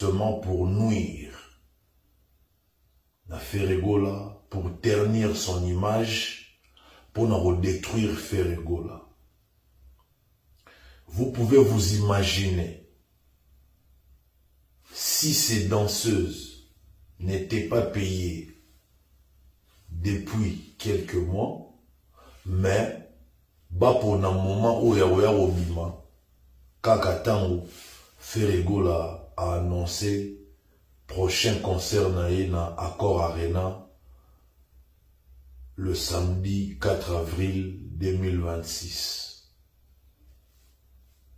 seulement pour nuire. Na Ferregola, pour ternir son image, pour nous détruire Ferregola. Vous pouvez vous imaginer, si ces danseuses n'étaient pas payées depuis quelques mois, mais pour un moment où il y a Obima, Kakatango, Ferregola a annoncé prochain concert na Accor Arena le samedi 4 avril 2026.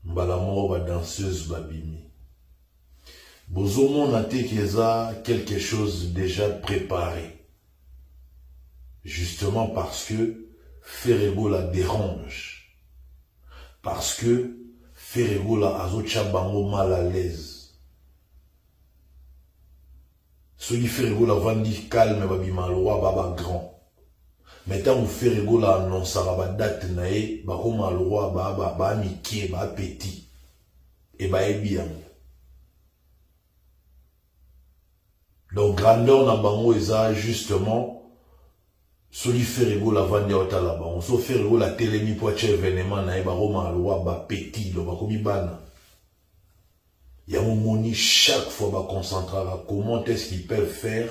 Mbalamo ba danseuse babimi. Bozomo nate keza quelque chose déjà préparé. Justement parce que Ferregola dérange. Parce que Ferregola azocha bango mal à l'aise. Celui Ferregola vandi calme babima loi baba grand. Maintenant, Ferregola annonce la date nae, ba koma loi ba mikie ba petit et ba bien. Donc grandeur na bango eza justement celui Ferregola vandi otala bango. So Ferregola telemi po che événement nae ba koma loi ba petit do ba komi bana. Ya moni chaque fois ba concentrer comment est-ce qu'ils peuvent faire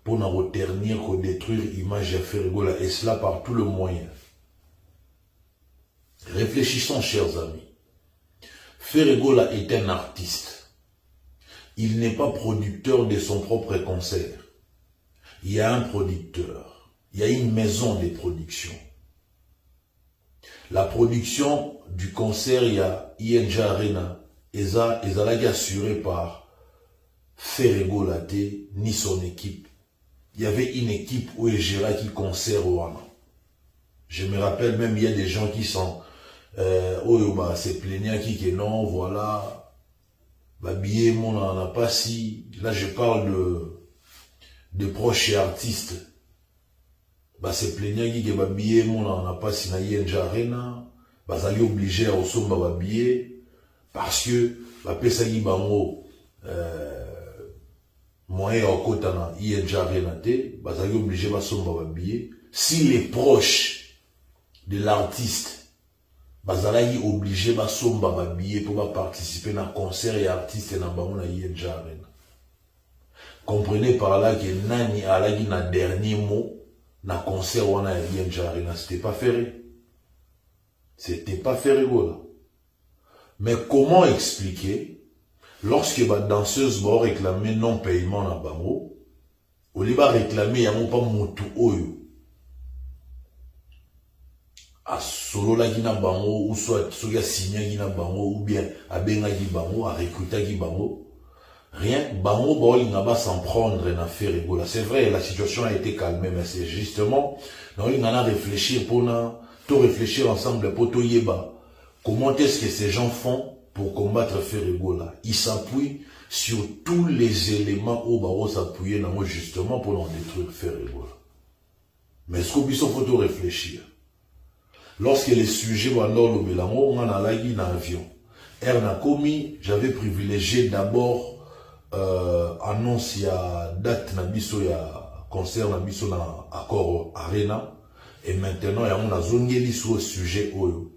pour nous reternir, pour détruire l'image de Ferregola, et cela par tout le moyen. Réfléchissons, chers amis. Ferregola est un artiste. Il n'est pas producteur de son propre concert. Il y a un producteur. Il y a une maison de production. La production du concert, il y a INJ Arena. Eza assurée par Ferregola ni son équipe. Il y avait une équipe où il gérait qui concert au Wana. Je me rappelle même, il y a des gens qui sont se plaignaient qui que non, voilà, billet, mon n'en a pas si. Là, je parle de proches et artistes. Se plaignaient qui que billet, mon n'en a pas si na INJ Arena. Ils obligés à recevoir billet parce que pesa qui bango moyen au côté na INJ Arena te, bazali obligé ba somba ba billet. Si les proches de l'artiste bazali obligé ba somba ba billet pour participer na concert et artiste na bango na INJ Arena. Comprenez par là que nani alagi na dernier mot na concert wana ya INJ Arena, c'était pas Ferré. C'était pas Ferregola. Mais comment expliquer lorsque la danseuse va réclamer non-paiement na bango, au lieu de réclamer yango pas motu oyo a solo la gina bango ou soit soya signé gina bango ou bien a benga gi bango a recruter gi bango, rien bango ba linga ba s'en prendre na Ferregola. C'est vrai, la situation a été calmée, mais c'est justement nous on a réfléchir pour na tout réfléchir ensemble pour tout yeba comment est-ce que ces gens font pour combattre Ferregola. Ils s'appuient sur tous les éléments où Baro s'appuyer justement pour en détruire Ferregola. Mais est-ce qu'il faut réfléchir? Lorsque les sujets vont dans le Bélango, on a lagi dans l'avion. Ernakomi, j'avais privilégié d'abord annonce ya date na biso ya concert na biso na Accor Arena et maintenant il y a on a zongeli sur le sujet oyo.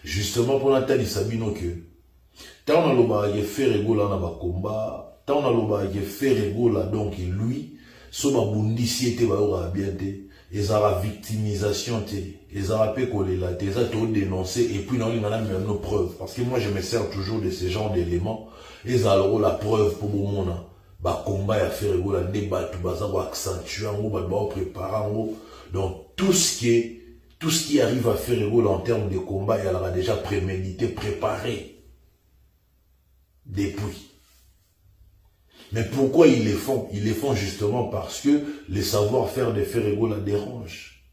Justement pour Nathalie Sabino que tant on a l'obagé Ferregola na bakomba, tant on a l'obagé Ferregola donc lui, soba bundisi était ba bien te, ezara victimisation te, ezara pe kolela te, ezara to dénoncer et puis non il y en a même nos preuves parce que moi je me sers toujours de ce genre d'éléments, ezara la preuve pour mon mona, bakomba ya Ferregola débat tout baza ko accentuer en ba préparer en donc tout ce qui arrive à Ferregola en termes de combat, il a déjà prémédité, préparé. Depuis. Mais pourquoi ils les font? Ils les font justement parce que les savoir-faire de Ferregola dérangent.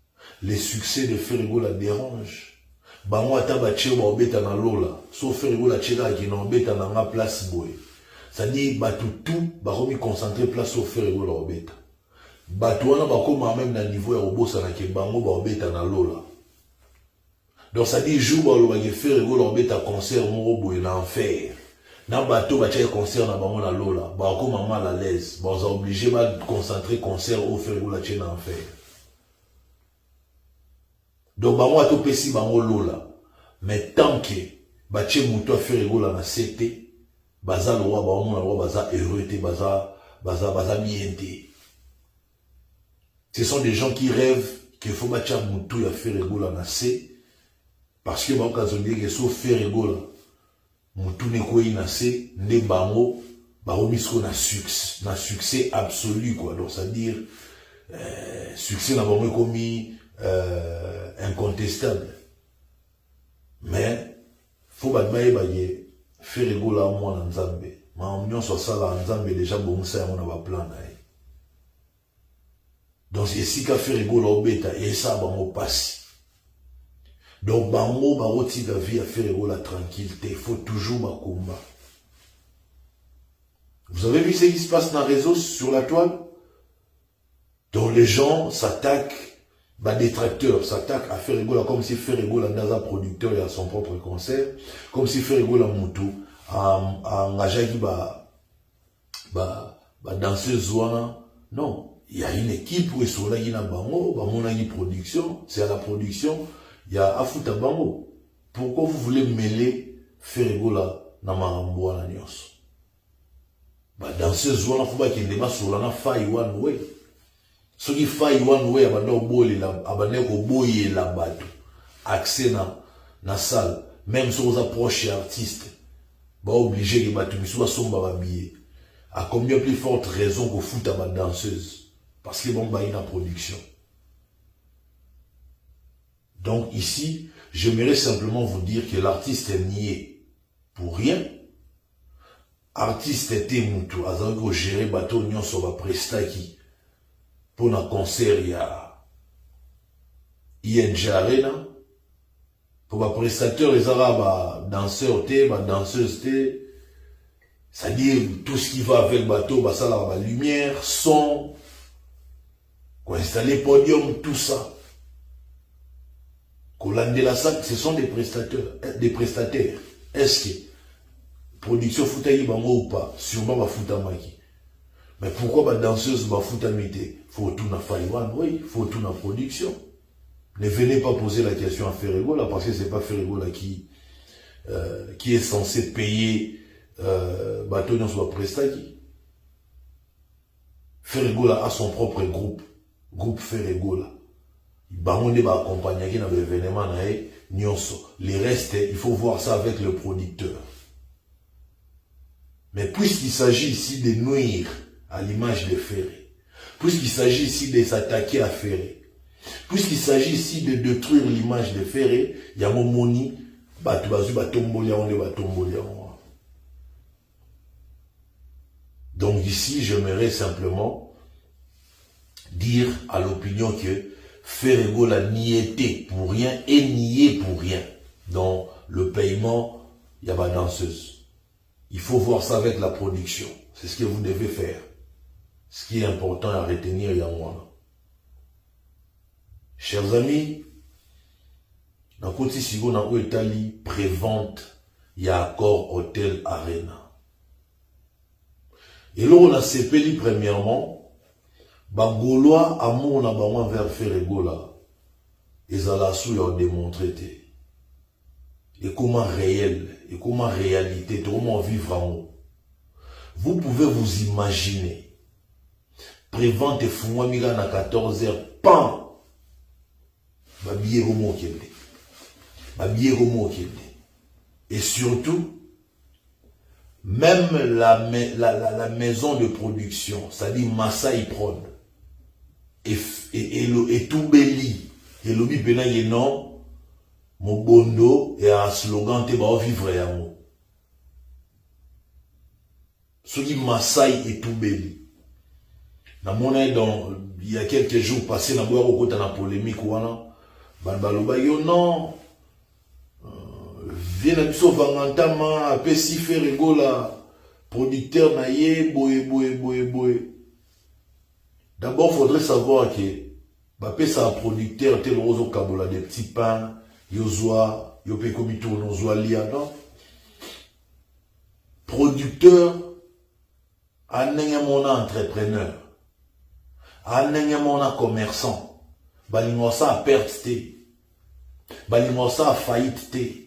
Les succès de Ferregola dérangent. Bango atabache ba obeta na lola. So Ferregola cheka ki na obeta na nga place boy. Ça dit batu tout ba komi concentrer place au Ferregola obeta. Batu wana ba koma même na niveau ya obosa na ke bango ba obeta na lola. Donc ça dit jour ba lo ba Ferregola obeta concert moko boy na enfer. na bateau batia concert na bango na lola ba ko mal à l'aise ba za obligé ba concentrer concert au faire la chaîne en faire donc bango ato pesi bango lola mais tant que batie muto faire la na CT baza le roi ba mona roi baza heureux te baza bien te. Ce sont des gens qui rêvent qu'il faut batia muto ya faire la na C parce que bango kazondie que so faire la Moutoune quoi inacé, ne bango, baromisko na succès absolu quoi. Donc ça veut dire succès na bango commis incontestable. Mais faut batmaye baye faire rigola moi na Nzambe. Ma omnion soit ça la Nzambe déjà bon ça on a pas plan na. Donc c'est si qu'a fait rigola au bêta et ça bango passe. Donc, bango, baroti la vie à faire la tranquillité. Il faut toujours ma combat. Vous avez vu ce qui se passe dans le réseau, sur la toile? Donc, les gens s'attaquent, bah, détracteurs s'attaquent à faire rigola comme si faire rigola dans un producteur et à son propre concert, comme si faire rigola Moutou, à engager qui danseuse zouana. Non. Il y a une équipe où est sur la bango, bah, mon production, c'est à la production. Il y a Afuta Bango. Pourquoi vous voulez mêler Ferregola na Maramboa na Nyos? Dans ce zone, il faut qu'il y ait des sur la faille one way. Ce qui faille one way, il la accès na salle. Même si vous approchez artistes, bah obligé que battu soit sombre habillé. À combien plus forte raison qu'on fout à ma danseuse? Parce que bon bah une production. Donc ici, j'aimerais simplement vous dire que l'artiste est nié pour rien. Artiste était moutou, azango gérer bateau nyon sur la prestaki pour un concert il y a ING Arena. Pour un prestateur, les arabes danseurs té, danseuses té, c'est-à-dire tout ce qui va avec le bateau, ça la lumière, son, quoi installer podium, tout ça. Ce sont des prestataires. Est-ce que production foutaï bango ou pas? Sûrement va fouta maki. Mais pourquoi ma danseuse va fouta mité? Faut tout na faïwan, oui, faut tout na production. Ne venez pas poser la question à Ferregola parce que c'est pas Ferregola qui est censé payer bateau dans son prestaki. Ferregola a son propre groupe Ferregola. Bango va accompagner dans l'événement les restes, il faut voir ça avec le producteur. Mais puisqu'il s'agit ici de nuire à l'image de Ferré, puisqu'il s'agit ici de s'attaquer à Ferré, puisqu'il s'agit ici de détruire l'image de Ferré, il y a mon moni, donc ici, j'aimerais simplement dire à l'opinion que Ferregola n'y était pour rien et nié pour rien. Dans le paiement, il y a pas danseuse. Il faut voir ça avec la production. C'est ce que vous devez faire. Ce qui est important à retenir, il y a moi. Chers amis, dans côté Sigo, dans Italie, prévente, il y a accord Hôtel Arena. Et là, on a CPLI premièrement. Bagolois amour na bango vers Ferregola ezala sou ya démontré et comment réel et comment réalité comment vivre en haut. Vous pouvez vous imaginer prévente fumwa miga na 14h pan babiye romo kende et surtout même la maison de production, c'est-à-dire Masai Prod et tout Beli et l'obi pena yenon mobondo et un slogan te ba vivre yango ce qui Masai et tout Beli na mona il y a quelques jours passés na boya kokota na polémique wana baloba yo non viens biso vangantama apesi Ferregola producteur na ye boye. D'abord, il faudrait savoir que bapesa producteur tel rozo kabola des petits pains, yozwa, yopé komito nozwa lia, non? producteur, mon entrepreneur, mon commerçant, balingosa a perte te, balingosa a faillite te.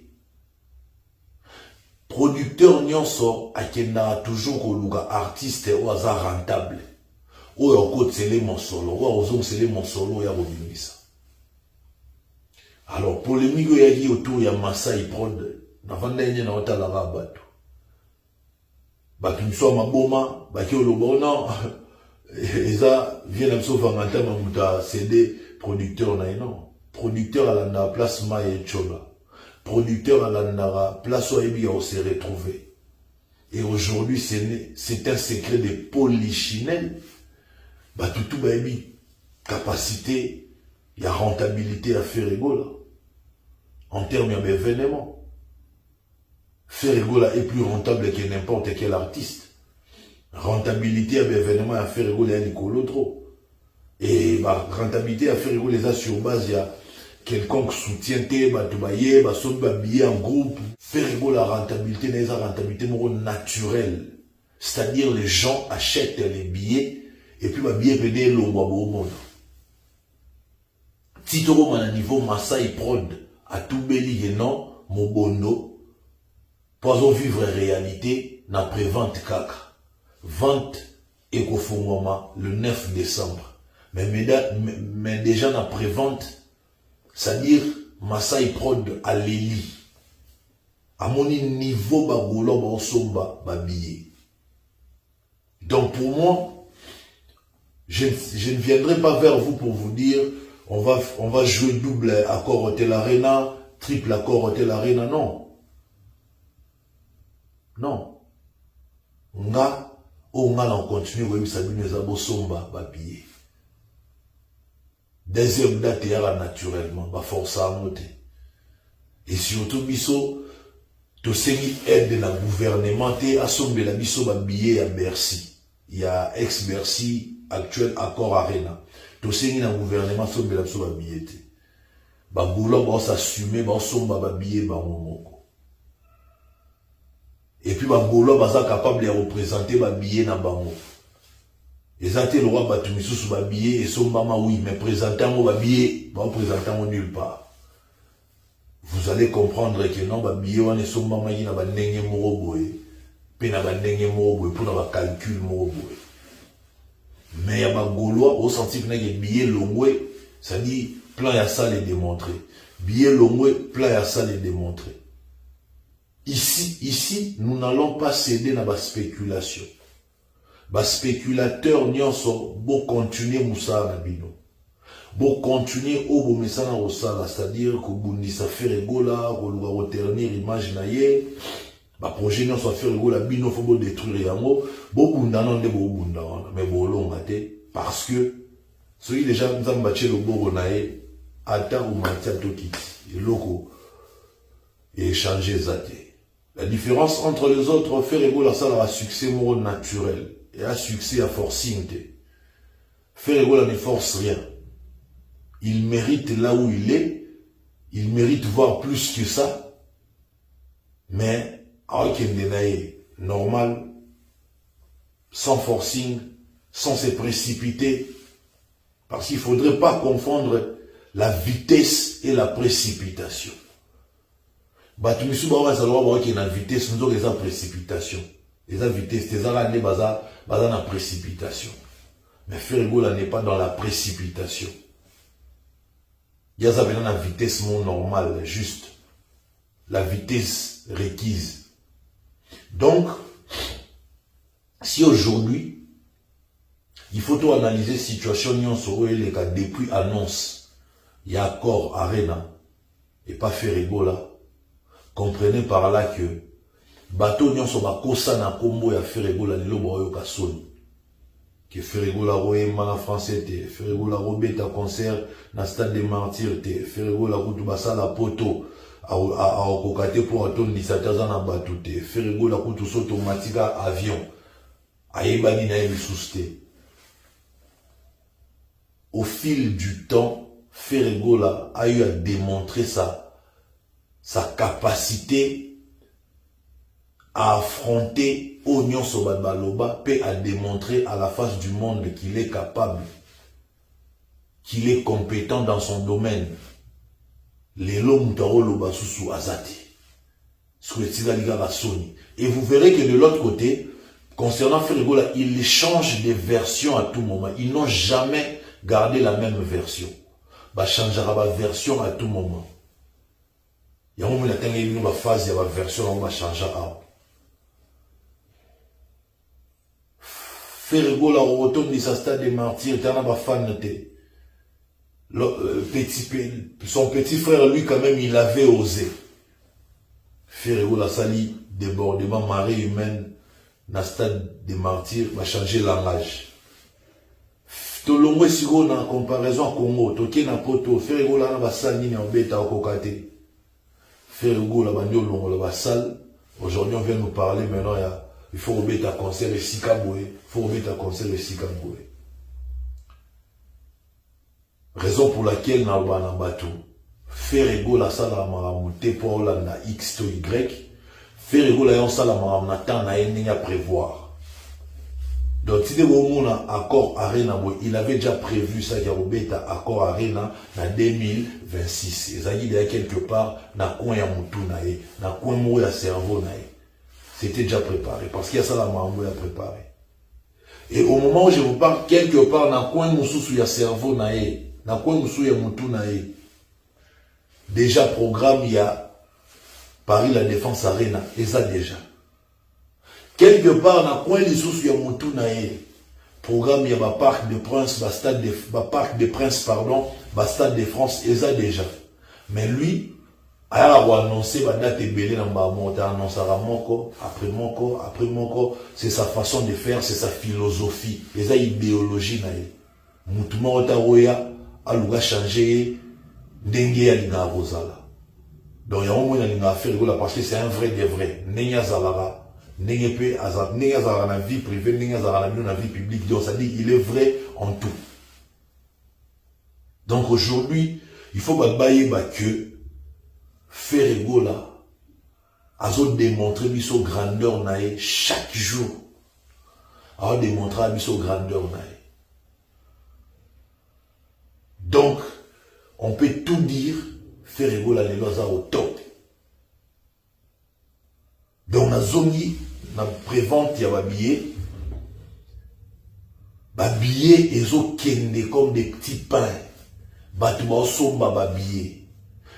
Producteur nyonso akenda toujours koluka artiste ou aza rentable. Ou yoko tsele mon solo, ou ozong tsele mon solo ya bobimisa. Alors polémique yaki autour ya Masai Prod, na vanda yenye na otala ga bato. Bato miso maboma, baki olobo non. Eza vient na biso vanganta mamuta CD producteur na non. Producteur à la place Maye Chola. Producteur à la place où il se retrouver. Et aujourd'hui, c'est un secret de polichinelle. Bah, tout capacité, il y a rentabilité à faire rigola. En termes d'événements. Faire rigola est plus rentable que n'importe quel artiste. Rentabilité à l'événement à faire rigola, il y a trop. Et bah, rentabilité à faire rigola, sur base, il y a quelconque soutien te batubaye basobi babiller en groupe faire rigoler la rentabilité n'est la rentabilité naturelle, c'est-à-dire les gens achètent les billets et puis babiller pédé longwa bo monde titoro mana niveau Masai Prod à tout beli non mobondo poison vivre réalité na prévente kaka vente et kofungoma le 9 décembre mais déjà na prévente. C'est-à-dire, Masai Prod à l'Eli. À mon niveau, bagolo, basomba, babillet. Donc pour moi, je ne viendrai pas vers vous pour vous dire, on va jouer double accord Hotel Arena, triple accord Hotel Arena. Non. Non. On continue, oui, ça nous a bosomba, babillet. Deuxième date, il y a naturellement, force à monter. Et surtout, biso, to sengi aide na gouvernement, à somber la biso, billet à Bercy. Il y a ex-Bercy, actuel accord Arena. To sengi na gouvernement, somber la biso, billet. Boulot, s'assumer, somba, billet, momoko. Et puis, boulot, capable de représenter, billet, na bango. Et ça, le roi Batumisu sous babillé et son maman, oui, mais présentant mon babillé, pas présentant nulle part. Vous allez comprendre que non, babillé, on est son maman, il n'a pas n'engé moroboé, puis n'a pas n'engé moroboé, pour n'a pas calcul moroboé. Mais il y a pas gaulois, au sens où il y a billet longoué, ça dit, plan à ça les démontrer. Billet longoué, plan à ça les démontrer. Ici, nous n'allons pas céder dans la spéculation. Ba spéculateur nyonso bo continuer musala bino bo continuer o bo mesana osala, c'est-à-dire ko bundisa faire gola ko luga reternir image na ye ba projet nyonso faire gola bino fo bo détruire yango bo bunda non de bo bunda mais bo longa te parce que celui déjà nzamba tshelo boro na ye ata ou matia tokiti loko et changer zate. La différence entre les autres faire gola ça a succès moro naturel et à succès à forcing. Ferregola ne force rien. Il mérite là où il est. Il mérite voir plus que ça. Mais, normal, sans forcing, sans se précipiter. Parce qu'il ne faudrait pas confondre la vitesse et la précipitation. Batumisu bawa salwa qui est la vitesse, nous avons la précipitation. Les vitesse, les années baza la précipitation. Mais Ferregola n'est pas dans la précipitation. Il y a la vitesse normale, juste. La vitesse requise. Donc, si aujourd'hui, il faut tout analyser la situation depuis annonce, il y a accord Arena et pas Ferregola. Comprenez par là que bateau nyonso bakosa na kombo ya Ferregola lelo boyo kasoni que Ferregola royema na français te Ferregola robeta concert na stade des martyrs te Ferregola kutu basala poto a kokate pour atondisa taza na bato te Ferregola kutu so automatique avion ayebani na yelisuste. Au fil du temps, Ferregola a eu à démontrer sa capacité à affronter Oignon Sobadbaloba, peut à démontrer à la face du monde qu'il est capable, qu'il est compétent dans son domaine. Les Lomutaro Loba Susu Azati. Et vous verrez que de l'autre côté, concernant Ferregola, ils changent de version à tout moment. Ils n'ont jamais gardé la même version. Bah changera la version à tout moment. Il y a un moment où il y a une phase, il y a une version, on va changer. Ferregola, au retour de sa stade des martyrs, il y a un fan. Son petit frère, lui, quand même, il avait osé. Ferregola sali débordement, marée humaine, dans le stade des martyrs, va changer le langage. Tolongwe sigo na comparaison à Congo, toke na poto, Ferregola na sali ni en bêta au kokate. Ferregola bandio longo la salle. Aujourd'hui, on vient nous parler maintenant, il faut obéir à concert et Sikaboué. Il faut obéir à concert et Sikaboué. Raison pour laquelle na bana bateau. Ferregola sala maramute pour la X to Y. Ferregola yon sala maramata na ending à prévoir. Donc, si vous avez accord Arena, il avait déjà prévu ça, il y a accord Arena en 2026. Il y a quelque part, na coin ya mutu nae, na coin mou ya cerveau nae. C'était déjà préparé, parce qu'il y a ça la mambo à préparer. Et au moment où je vous parle, quelque part, na coin moussou ya cerveau nae, na coin moussou ya mutu nae, déjà programme, il y a Paris la Défense Arena, et ça déjà. Quelque part, dans le coin des sous, il y a mon programme, il y a ma Parc de Prince, Parc de Prince, pardon, Stade de France, et ça déjà. Mais lui, il a annoncé la date est belle, il a annoncé après moko, c'est sa façon de faire, c'est sa philosophie, et ça idéologie. Moutouma Otaroya, a changé, dengue ya linga rosala. Donc il y a un moment où a fait parce que c'est un vrai de vrai. Nenya Zalara. N'est pas dans la vie privée, n'est pas dans la vie publique. Donc, ça dit qu'il est vrai en tout. Donc, aujourd'hui, il faut que Ferregola a démontré sa grandeur nae chaque jour. A démontré sa grandeur nae. Donc, on peut tout dire, Ferregola les lois au top. Donc, na zongi, na prévente, il y a des billets, ils ont kende comme des petits pains. Batouba somba babillés.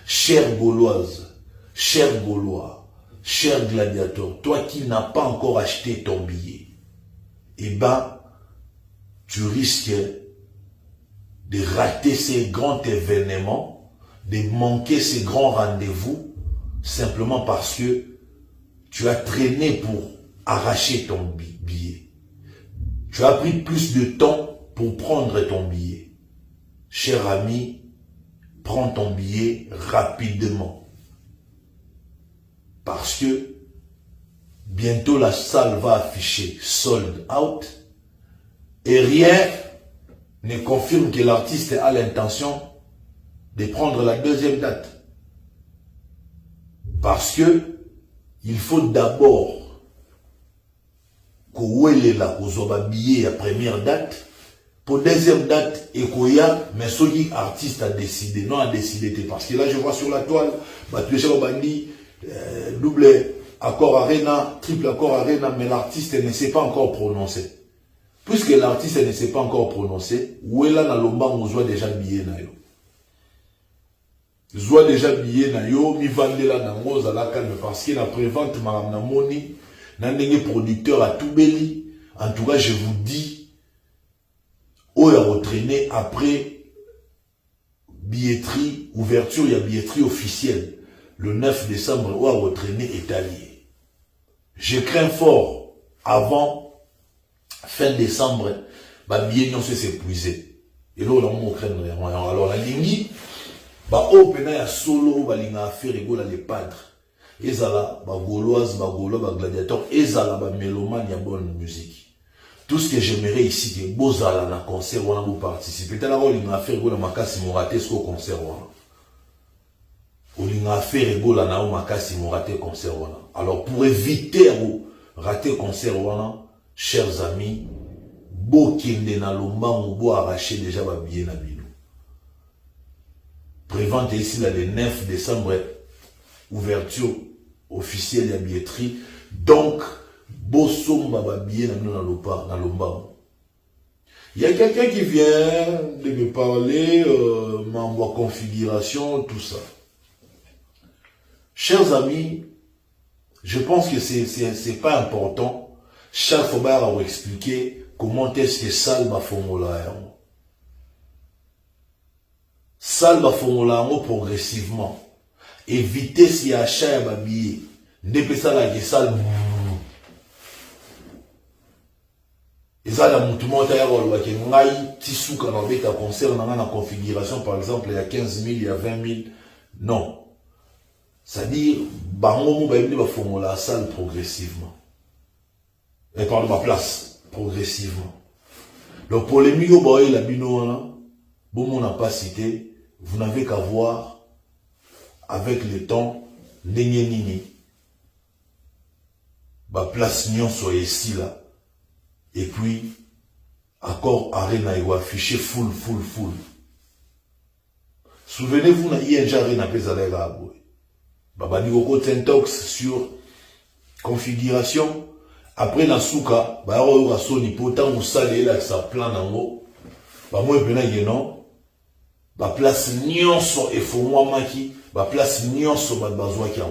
Chère Gauloise, cher Gaulois, cher gladiateur, toi qui n'as pas encore acheté ton billet, eh ben, tu risques de rater ces grands événements, de manquer ces grands rendez-vous, simplement parce que tu as traîné pour arracher ton billet. Tu as pris plus de temps pour prendre ton billet. Cher ami, prends ton billet rapidement. Parce que bientôt la salle va afficher sold out et rien ne confirme que l'artiste a l'intention de prendre la deuxième date. Parce que il faut d'abord qu'on ait là aux billets à première date. Pour deuxième date, et qu'on y a, mais celui artiste a décidé, non a décidé. Parce que là, je vois sur la toile, double accord Arena, triple accord Arena, mais l'artiste ne s'est pas encore prononcé. Puisque l'artiste ne s'est pas encore prononcé, où est là dans l'omba, on voit déjà billet na yo. Zoa déjà billet na yo, mi vande la nango za la calme parce que la prévente madame na moni, na ndenge producteur à tout belli. En tout cas, je vous dis, on a retraîné après billetterie, ouverture, il y a billetterie officielle. Le 9 décembre, on a retraîné est allié. Je crains fort, avant fin décembre, ma billet non s'est épuisé. Et là, on craint vraiment. Alors, la ligne, ba opena ya solo ba linga affaire egola les padres ezala ba gauloise ba gaulois ba gladiateur ezala ba mélomane ya bonne musique. Tout ce que j'aimerais ici que bozala na concert wana vous participer tala ko linga affaire egola makasi moraté ce concert wana o linga affaire egola na o makasi moraté concert wana. Alors pour éviter raté concert wana, chers amis, beau kende na lombango, beau arraché déjà ba billet na bino. Prévente ici là, le 9 décembre, ouverture officielle de la billetterie. Donc, beau somba ba billet na bino na lombango. Il y a quelqu'un qui vient de me parler, ma configuration, tout ça. Chers amis, je pense que c'est pas important. Chaque fois, on va expliquer comment est-ce que salle va formuler. Salle va formuler progressivement. Éviter si achat un billet. Ne peut ça la salle. Et ça, la mouvement qui est tissou quand on fait un concert, on a une configuration, par exemple, il y a 15 000, il y a 20 000. Non. C'est-à-dire, on va formuler la salle progressivement. Et par ma place, progressivement. Donc, pour les milieux, la bino, bon, on n'a pas cité, vous n'avez qu'à voir, avec le temps, nini. Ma place, nion soit ici, là. Et puis, accord arena, il va afficher full. Souvenez-vous, il y a déjà arena, il y a déjà Baba Nigoko Tentox sur configuration. Après, dans Souka, il y a un son hypothèse, où ça, il y a sa plan en haut. Moi, il y a non. La place nyonso et faut moi maki, la place nyonso bat bazwa qui a.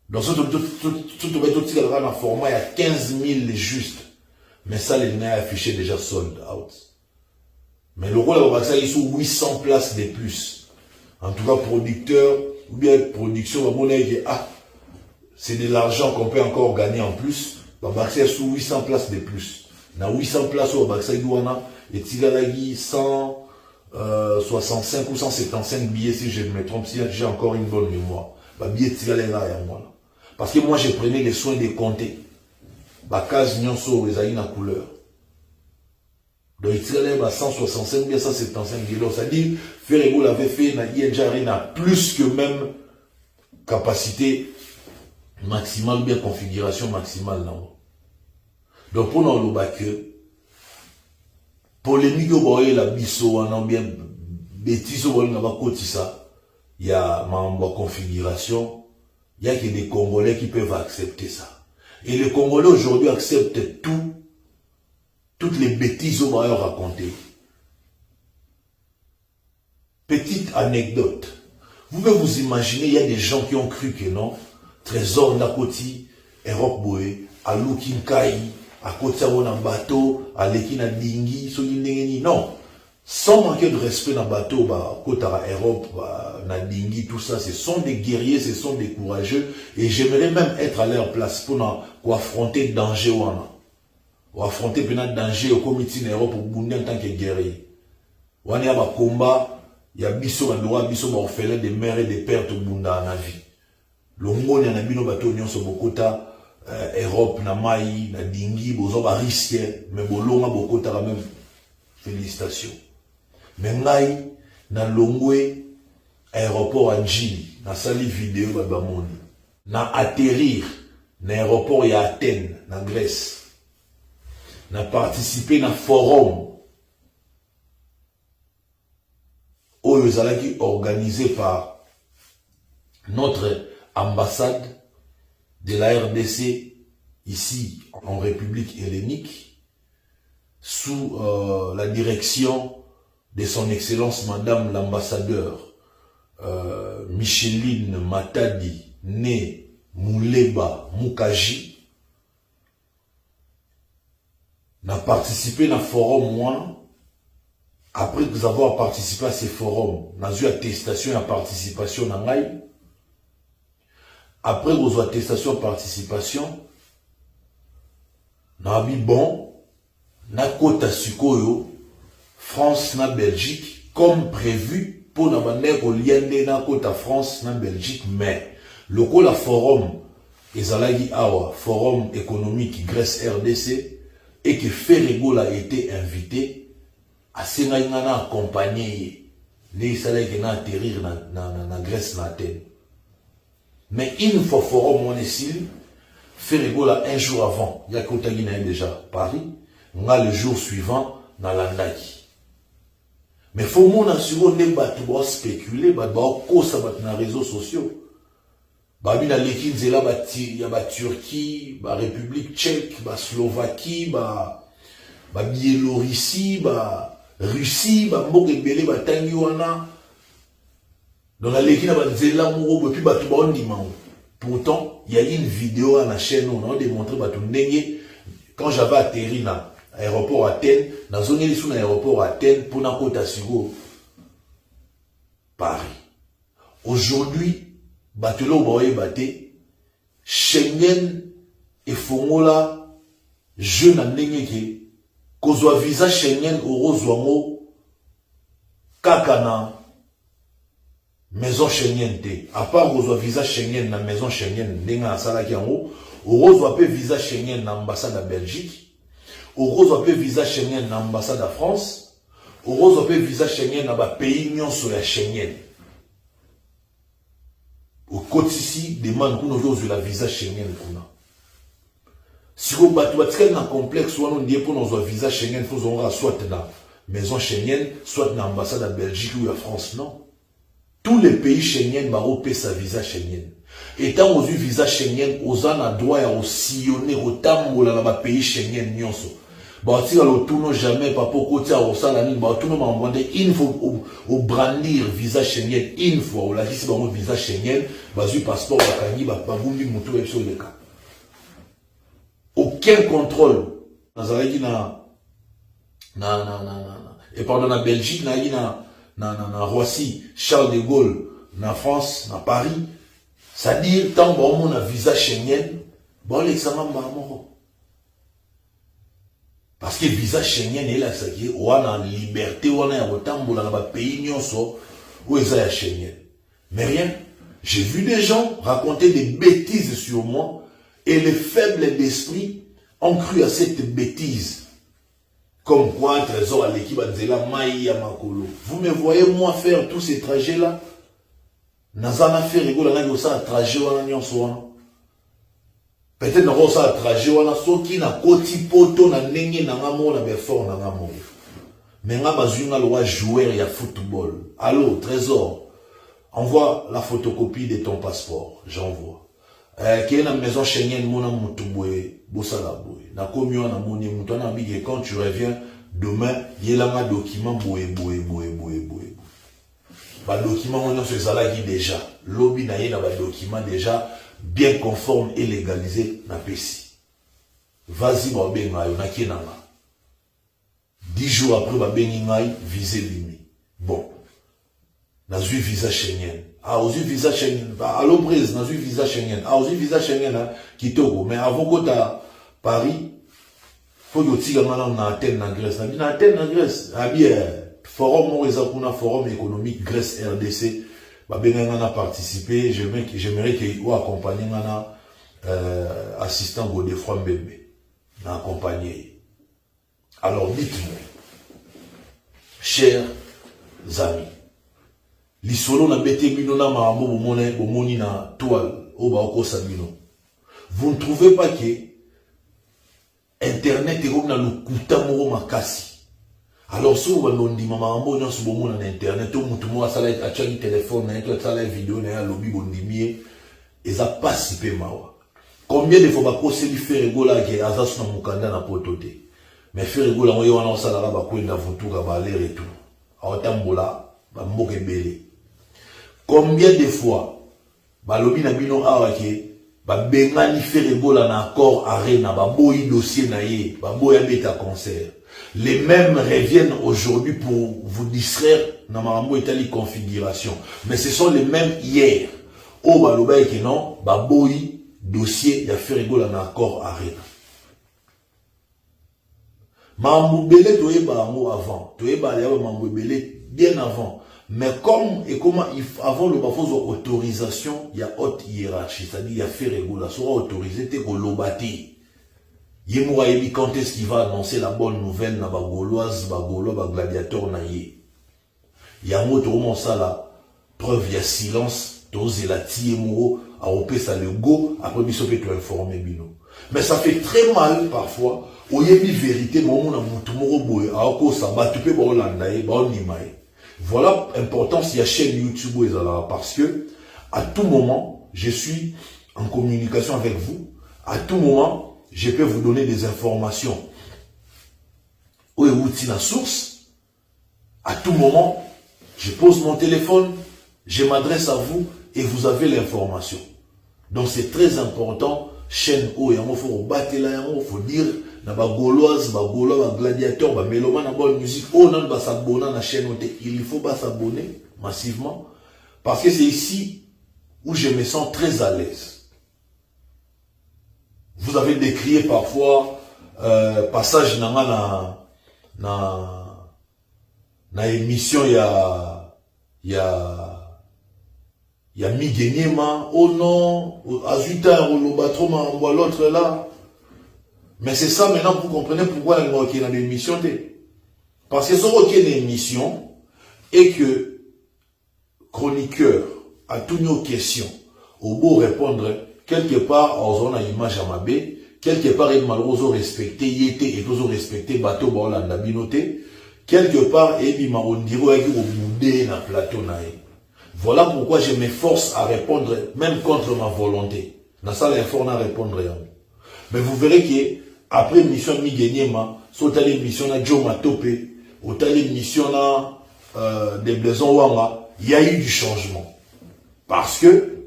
Donc, tout un format, il y a 15 000 juste. Mais ça, les lignes affichées déjà sold out. Mais le rôle de ça, ils sont 800 places de plus. En tout cas, producteur, ou bien production, c'est de l'argent qu'on peut encore gagner en plus. Babaxé sous 800 places de plus. Dans 800 places, au Babaxé douana, et Tigalagi 165 ou 175 billets, si je me trompe, si j'ai encore une bonne mémoire. Billet Tigalagi, moi. Parce que moi, je prenais les soins de compter. Case nyonso, les aïe na couleur. Donc, il tirait 165 bien 175 kilos. C'est-à-dire, Ferrego l'avait fait, n'a plus que même capacité maximale, bien configuration maximale. Non. Donc, pour nous, le polémique au boye la biso, on a bien bêtise au boye, il y a ma configuration, il y a que des Congolais qui peuvent accepter ça. Et les Congolais aujourd'hui acceptent toutes les bêtises au boye racontées. Petite anecdote. Vous pouvez vous imaginer, il y a des gens qui ont cru que non, Trésor Nakoti, Europe Boé, à Lukinkai, à Kotsao na bateau, à Lekina Dingi, non. Sans manquer de respect dans le bateau, Kotara Europe, na Dingi, tout ça, ce sont des guerriers, ce sont des courageux, et j'aimerais même être à leur place pour affronter le danger, ou affronter le danger au comité d'Europe pour Bundi en tant que guerrier. Ou il y a un combat, il y a biso bandora, biso orphelin des mères et des pères tout Bunda na vie. Le monde y a bino bateau nyon so bokota Europe na mai na dingi bozo ba risque mais bolonga bokota quand même félicitations. Mais ngai na longwe aéroport à Njili na sali vidéo ba moni na atterrir na aéroport ya Athènes na Grèce na participer na forum organisé par notre ambassade de la RDC ici en République hellénique sous la direction de son Excellence Madame l'ambassadeur Micheline Matadi née Mouleba Mukaji n'a participé à un forum moi. Après avoir participé à ces forums, nous avons eu attestation à participation dans l'AI. Après vos attestations à participation, nous avons dit bon, na kota sukoyo, France na Belgique, comme prévu pour nous manière au lien na kota France na Belgique, mais le forum, ezalagi awa, forum économique Grèce RDC, et que Ferrego a été invité. Assez n'a accompagné les salaires qui n'ont atterri na Grèce na Athènes. Mais une fois forum on est Ferregola un jour avant, il y a Kotagina déjà Paris, nga le jour suivant, na landaki. Mais faut mon assurer ne bat pour spéculer, bat cause ça bat na réseaux sociaux. Babi na lekinzela bati ya ba Turquie, ba République tchèque, ba Slovaquie, ba Biélorussie, ba Russie, ba mboka ebele ba tangi wana. Donc la lekina ba nzela moko puis ba tout ba ndima. Pourtant, il y a une vidéo à la chaîne où on a démontré quand j'avais atterri dans l'aéroport Athènes, dans zone où sous l'aéroport Athènes pour na Côte d'Azur, Paris. Aujourd'hui, batelo boye baté Schengen et Fongola jeune ndengeke kozwa visa Schengen orozwango kakana maison Schengen te. À part kozwa visa Schengen na maison Schengen ndenga sala ki yango orozwa pe visa Schengen na ambassade de Belgique, orozwa pe visa Schengen na ambassade de France, orozwa pe visa Schengen na ba pays nyonso ya Schengen. Au quotidien, demande qu'on ose la visa Schengen. Si vous battez un complexe, soit on dit pour nos visa Schengen, il faut soit dans la maison Schengen, soit dans l'ambassade de Belgique ou de France. Non. Tous les pays Schengen vont payer sa visa Schengen. Et tant qu'on a visa Schengen, on a droit à sillonner autant dans le pays Schengen. Bah, si on tourne jamais, pas pour côté à Rosalani, bah, tout le monde m'a demandé une fois au brandir visa Schengen, une fois, ou la liste de visa Schengen, bah, du passeport, bah, boumbi, moutou, et sur le cas. Aucun contrôle. Et pendant la Belgique, na Roissy, Charles de Gaulle, na France, na Paris, ça dit, tant qu'on a visa Schengen, bon, l'examen, bah, mort. Parce que le visa Schengen est là, c'est que on a liberté, on a autant de pays où ils ont Schengen. Mais rien. J'ai vu des gens raconter des bêtises sur moi et les faibles d'esprit ont cru à cette bêtise. Comme quoi, trésor à l'équipe Anzela Maï à Makolo. Vous me voyez moi faire tous ces trajets-là? Nazana fait rigoler à un trajet ou à peut-être que nous avons un trajet, nous avons un côté poto, nous avons un effort, nous avons un mais nous avons un joueur de football. Allô, trésor, envoie la photocopie de ton passeport. J'envoie. Qui est dans la maison Schengen, mon amour, Bossalaboué. Na commun, na moni, moutona, et quand tu reviens, demain, il y a un document, boué. Bah, document, on a fait ça là déjà. Lobby n'a pas de document déjà. Bien conforme et légalisé na PECI. Vas-y, bah, ben, on a qui n'a 10 jours après, bah, ben, visé limite. Bon. N'a eu visa Schengen. Ah, aux visa Schengen. À l'oprise, n'a eu visa Schengen. Ah, aux visa Schengen, qui togo. Mais avant que tu à Paris, faut que tu maintenant na Athènes, en Grèce. Na Athènes, en Grèce. Ah, bien, forum économique Grèce RDC. Ben a participé, j'aimerais qu'il soit accompagné assistant Godefroy Mbembe, accompagné. Alors dites-moi, chers amis, l'isolo na bete bino na maambo bomoni na toile au baoko sabino. Vous ne trouvez pas que Internet est comme na lukuta moro makasi? Alors, si vous avez dit, maman, on a un internet, tout le monde a un téléphone, tout a une vidéo, un lobby, et ça passe si peu mawa. Combien de fois vous avez fait rigoler que Azas na mukanda na potote? Mais faire rigoler, on a un salaire, on a un voiture, on a l'air et tout. On a un bola, on a un belé. Combien de fois, lobby na bino awake, bengani fait rigoler na accord arrêt na boy dossier na ye, boy beta concert. Les mêmes reviennent aujourd'hui pour vous distraire dans ma configuration. Mais ce sont les mêmes hier. Au baloba et non, baboui, dossier, il y a fait rigoler un accord arrêt. Mamboubele, tu es avant. Tu es mamboubele bien avant. Mais comme, et comment, avant le bafos autorisation, il y a haute hiérarchie. C'est-à-dire, il y a fait rigoler. Soit autorisé, t'es kolobati. Yemou ayebi quand est-ce qu'il va annoncer la bonne nouvelle na ba gauloise, ba gaulois, ba gladiateur na ye. Yango to mo sala preuve ya silence, to zelati yemou à opé ça le go, après biso peut te informer bino. Mais ça fait très mal parfois, au yebi vérité, bon, on a moutou moro boye, à oko ça bat, tu peux bon landaye, bon nimaye. Voilà l'importance de la chaîne YouTube parce que à tout moment, je suis en communication avec vous. À tout moment, je peux vous donner des informations. Où est la source? À tout moment, je pose mon téléphone, je m'adresse à vous et vous avez l'information. Donc c'est très important. Chaîne où il faut battre là, il faut dire na ba gauloise, ba gaulois, ba gladiateur, ba mélomane, na bonne musique. Oh non, ba s'abonner à la chaîne. Il faut pas s'abonner massivement parce que c'est ici où je me sens très à l'aise. Vous avez décrié parfois passage na émission il y a Miguenyema, oh non, Azuta, ou l'autre là. Mais c'est ça maintenant, vous comprenez pourquoi il y a une émission. Parce que si il y a une émission et que chroniqueur a toutes nos questions, au beau répondre, quelque part, on a une image à ma baie, quelque part, il m'a respecté, il était et tous respecté, bateau, bon, la binoté, quelque part, il m'a dit, au boudé, na plateau, naïe. Voilà pourquoi je m'efforce à répondre, même contre ma volonté. Dans ça, l'effort à répondre. Mais vous verrez que après l'émission Miguenyema, sur l'émission de Joe Matope, ou l'émission de Blaison Wanga, il y a eu du changement. Parce que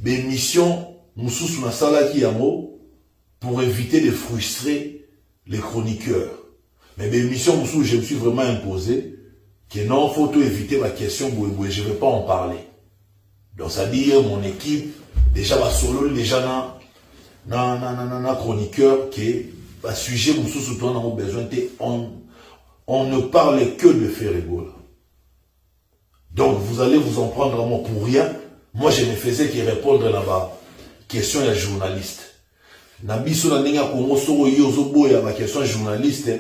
l'émission Moussous na Salaki Yamo, pour éviter de frustrer les chroniqueurs. Mais l'émission Moussous, je me suis vraiment imposé que non, il faut tout éviter la question, je ne vais pas en parler. Donc, ça dit, mon équipe, déjà, va solo, déjà, na chroniqueur, qui est, sujet, on a besoin, on ne parle que de Ferregola. Donc, vous allez vous en prendre à moi pour rien. Moi, je ne faisais que répondre là-bas. Question à journaliste. Na biso na nenga Congo, soro yozo boya, ma question journaliste,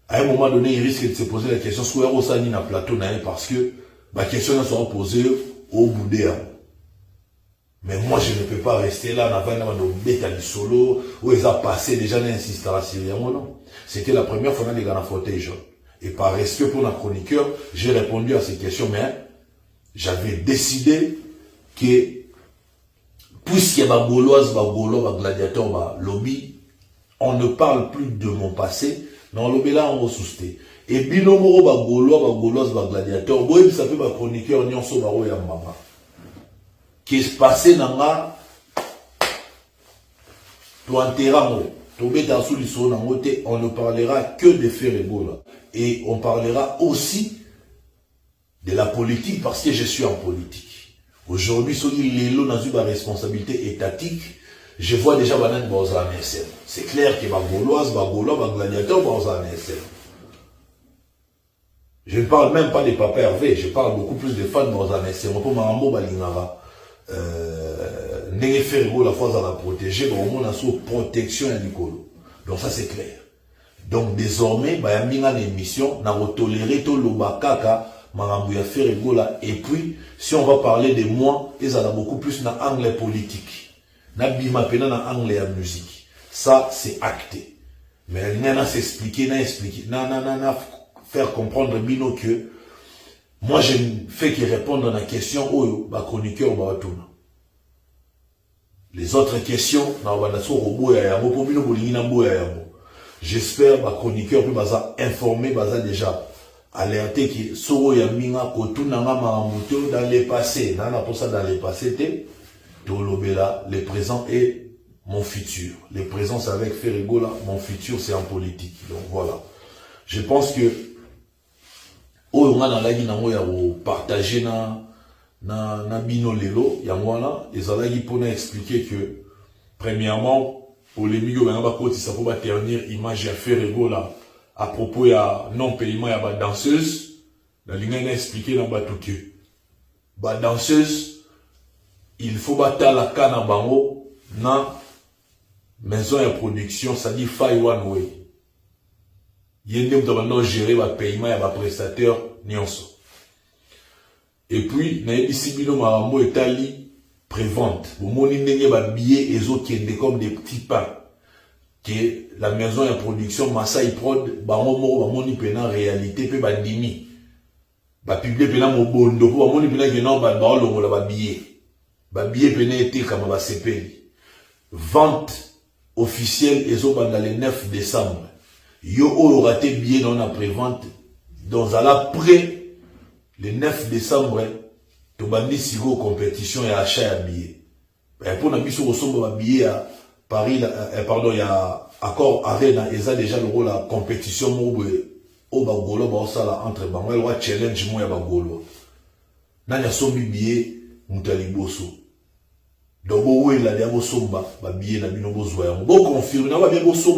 à un moment donné, il risque de se poser la question sur Erosani na plateau parce que ma question sera posée au Boudéa. Mais moi, je ne peux pas rester là, dans le bêta du solo, où ils ont passé déjà l'insistance à Syria. Non. C'était la première fois que les gars fauteuil. Et par respect pour la chroniqueur, j'ai répondu à ces questions, mais j'avais décidé que, puisqu'il y a des Gauloises, des Gaulois, des gladiateurs, des lobby, on ne parle plus de mon passé. Non, le là on va souster. Et binomoro ba gauloise ba gladiateur, boy ça fait ba chroniqueur nyonso ba roya mama. Qui se passé nanga to enterramo, to beta sous le son nangote, on ne parlera que de Ferregola et on parlera aussi de la politique parce que je suis en politique. Aujourd'hui, si l'élo n'a eu ma responsabilité étatique, je vois déjà Banan Baoza NSM. C'est clair que ma gauloise, ma gaulois, ma gladiateur Baoza NSM. Je ne parle même pas des papas Hervé, je parle beaucoup plus des fans Baoza NSM. On peut m'ambo balingara. N'est Fergo la fois à la protéger, mais au moins on a sous protection à Nicolo. Donc ça c'est clair. Donc désormais, bah y a une émission, n'a toléré tout le bakaka, Marambouya Fergo là. Et puis, si on va parler de moi, ils ont beaucoup plus dans anglais politique. Na bima pena na anglais à musique. Ça, c'est acté. Mais n'a s'expliquer, n'a faire comprendre bino que moi, je ne fais que répondre à la question où ma chroniqueur va retourner. Les autres questions, j'espère que ma chroniqueur peut informer déjà alerter que Soro Yaminga Kotunanga Maramuto dans les passés, dans les passés, le présent est mon futur. Le présent c'est avec Ferregola, mon futur c'est en politique. Donc voilà. Je pense que on a partager na bino lelo yangwana les alagi pour expliquer que premièrement pour les milieux on va côté ça faut pas ternir image à Ferregola à propos ya non paiement ya ba danseuse la ligne expliquer na ba tout que ba danseuse il faut battre la canne à bango na maison de production, ça dit Fai One Way. Il y a un gérer le paiement et le prestataire nyonso. Et puis, na ebisi bino marambo etali prévente. Vous moni ndenge ba billets et autres qui sont comme des petits pains. Que la maison de production Masai Prod bango moko ba moni pena réalité pe ba dimi. Ba publier pena mo bondo po ba moni pena que non ba longola ba billet. Ba billet pena été comme ba sepeli. Vente officielle et autres dans le 9 décembre. Yo aura été billet dans la prévente dans à l'après le 9 décembre. To bandi sigo compétition et achat à billets. Pour na biso resomba ba billet à Paris, pardon, il y a accord Arena, ils ont déjà le rôle la compétition au Bagolo, entre Bango, il y a challenge moi Bagolo. Nanya sombi billet, mutali bosso. Donc, il y a des somba, billet na bino bozo. Bon confirme, na ba bien bosso.